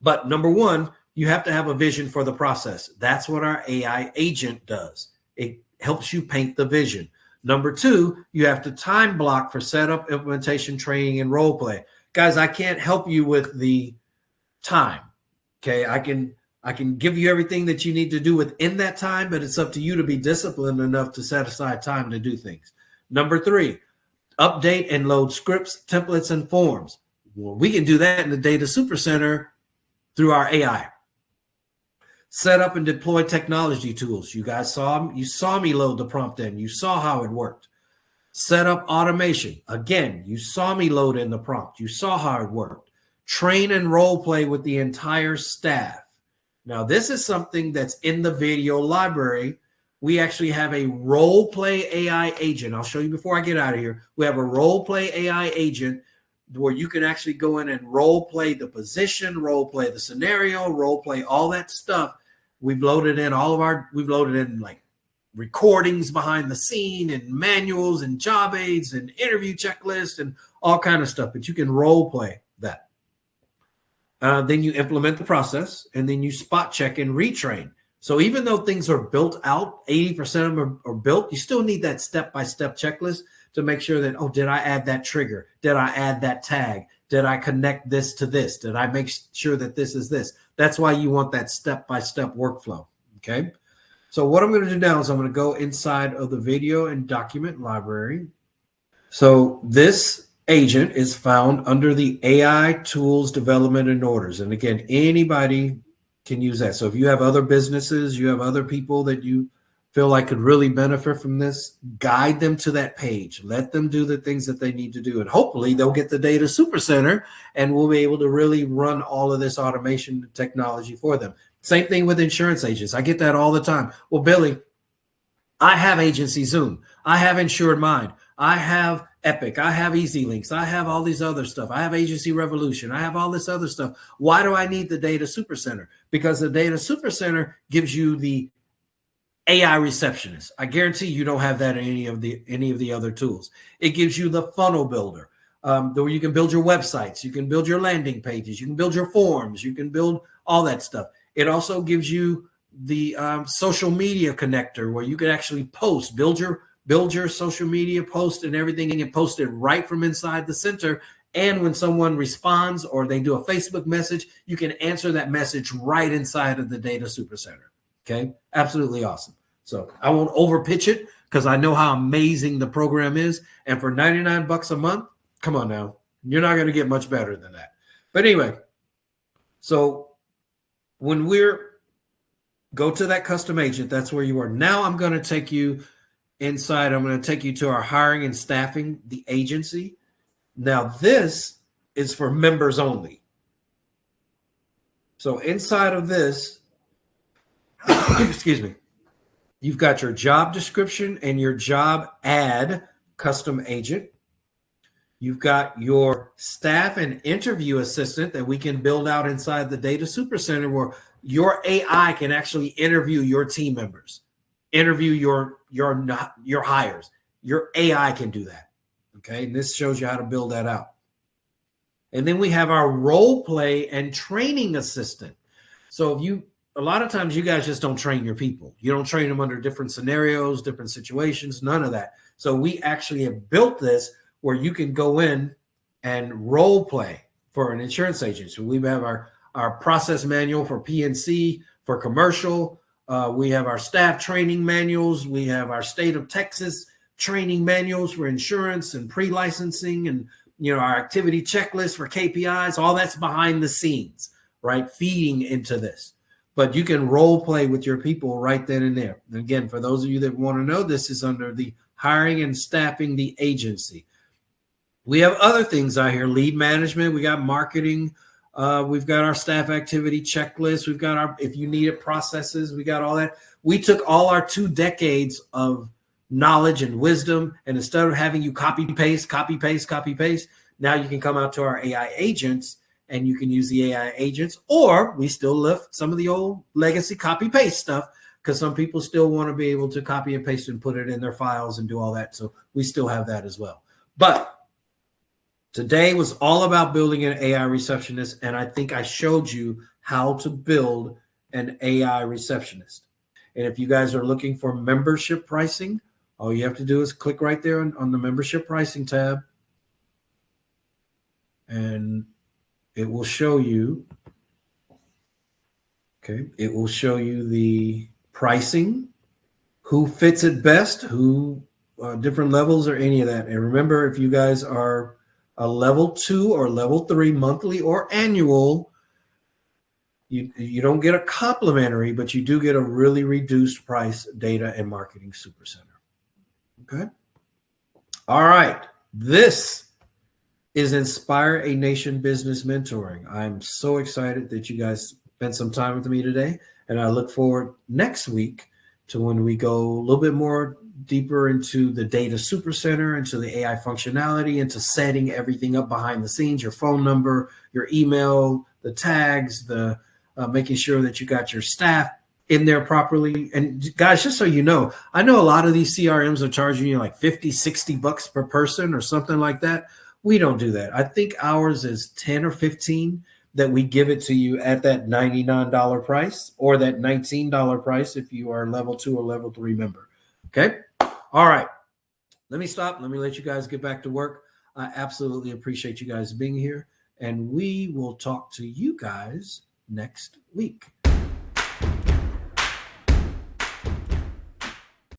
But number one, you have to have a vision for the process. That's what our AI agent does. It helps you paint the vision. Number two, you have to time block for setup, implementation, training, and role play. Guys, I can't help you with the time. Okay, I can give you everything that you need to do within that time, but it's up to you to be disciplined enough to set aside time to do things. Number three, update and load scripts, templates, and forms. Well, we can do that in the Data Supercenter through our AI. Set up and deploy technology tools. You guys saw me load the prompt in. You saw how it worked. Set up automation. Again, you saw me load in the prompt. You saw how it worked. Train and role play with the entire staff. Now, this is something that's in the video library. We actually have a role play AI agent. I'll show you before I get out of here. We have a role play AI agent where you can actually go in and role play the position, role play the scenario, role play all that stuff. We've loaded in like recordings behind the scene and manuals and job aids and interview checklists and all kind of stuff, but you can role play that. Then you implement the process and then you spot check and retrain. So even though things are built out, 80% of them are built, you still need that step-by-step checklist to make sure that, did I add that trigger? Did I add that tag? Did I connect this to this? Did I make sure that this is this? That's why you want that step-by-step workflow, okay? So what I'm going to do now is I'm going to go inside of the video and document library. So this agent is found under the AI tools development and orders. And again, anybody can use that. So if you have other businesses, you have other people that you feel like could really benefit from this, guide them to that page. Let them do the things that they need to do. And hopefully they'll get the Data Supercenter and we'll be able to really run all of this automation technology for them. Same thing with insurance agents. I get that all the time. Well, Billy, I have Agency Zoom. I have Insured Mind. I have Epic. I have Easy Links. I have all these other stuff. I have Agency Revolution. I have all this other stuff. Why do I need the Data Supercenter? Because the Data Supercenter gives you the AI Receptionist. I guarantee you don't have that in any of the other tools. It gives you the funnel builder, where you can build your websites, you can build your landing pages, you can build your forms, you can build all that stuff. It also gives you the social media connector where you can actually post, build your social media post and everything, and post it right from inside the center. And when someone responds or they do a Facebook message, you can answer that message right inside of the Data Supercenter. Okay, absolutely awesome. So I won't overpitch it because I know how amazing the program is. And for $99 a month, come on now, you're not going to get much better than that. But anyway, so when go to that custom agent, that's where you are. Now I'm going to take you inside. I'm going to take you to our hiring and staffing, the agency. Now, this is for members only. So inside of this, excuse me, you've got your job description and your job ad custom agent. You've got your staff and interview assistant that we can build out inside the Data Supercenter, where your AI can actually interview your team members, interview your hires. Your AI can do that. Okay, and this shows you how to build that out. And then we have our role play and training assistant. So a lot of times you guys just don't train your people. You don't train them under different scenarios, different situations, none of that. So we actually have built this where you can go in and role play for an insurance agent. So we have our process manual for PNC, for commercial. We have our staff training manuals. We have our state of Texas training manuals for insurance and pre-licensing, and our activity checklist for KPIs. All that's behind the scenes, right? Feeding into this. But you can role play with your people right then and there. And again, for those of you that want to know, this is under the hiring and staffing the agency. We have other things out here, lead management. We got marketing. We've got our staff activity checklist. We've got our, if you need it, processes. We got all that. We took all our 2 decades of knowledge and wisdom, and instead of having you copy paste, now you can come out to our AI agents and you can use the AI agents, or we still lift some of the old legacy copy paste stuff, because some people still want to be able to copy and paste and put it in their files and do all that. So we still have that as well. But today was all about building an AI receptionist, and I think I showed you how to build an AI receptionist. And if you guys are looking for membership pricing, all you have to do is click right there on the membership pricing tab, and it will show you, it will show you the pricing, who fits it best, who different levels or any of that. And remember, if you guys are a level 2 or level 3 monthly or annual, you don't get a complimentary, but you do get a really reduced price Data and Marketing Supercenter. Okay. All right. This is Inspire a Nation Business Mentoring. I'm so excited that you guys spent some time with me today, and I look forward next week to when we go a little bit more deeper into the Data Supercenter, into the AI functionality, into setting everything up behind the scenes, your phone number, your email, the tags, the making sure that you got your staff in there properly. And guys, just so you know, I know a lot of these CRMs are charging you like $50-$60 per person or something like that. We don't do that. I think ours is 10 or 15 that we give it to you at that $99 price, or that $19 price if you are level 2 or level 3 member. Okay. All right. Let me stop. Let me let you guys get back to work. I absolutely appreciate you guys being here, and we will talk to you guys next week.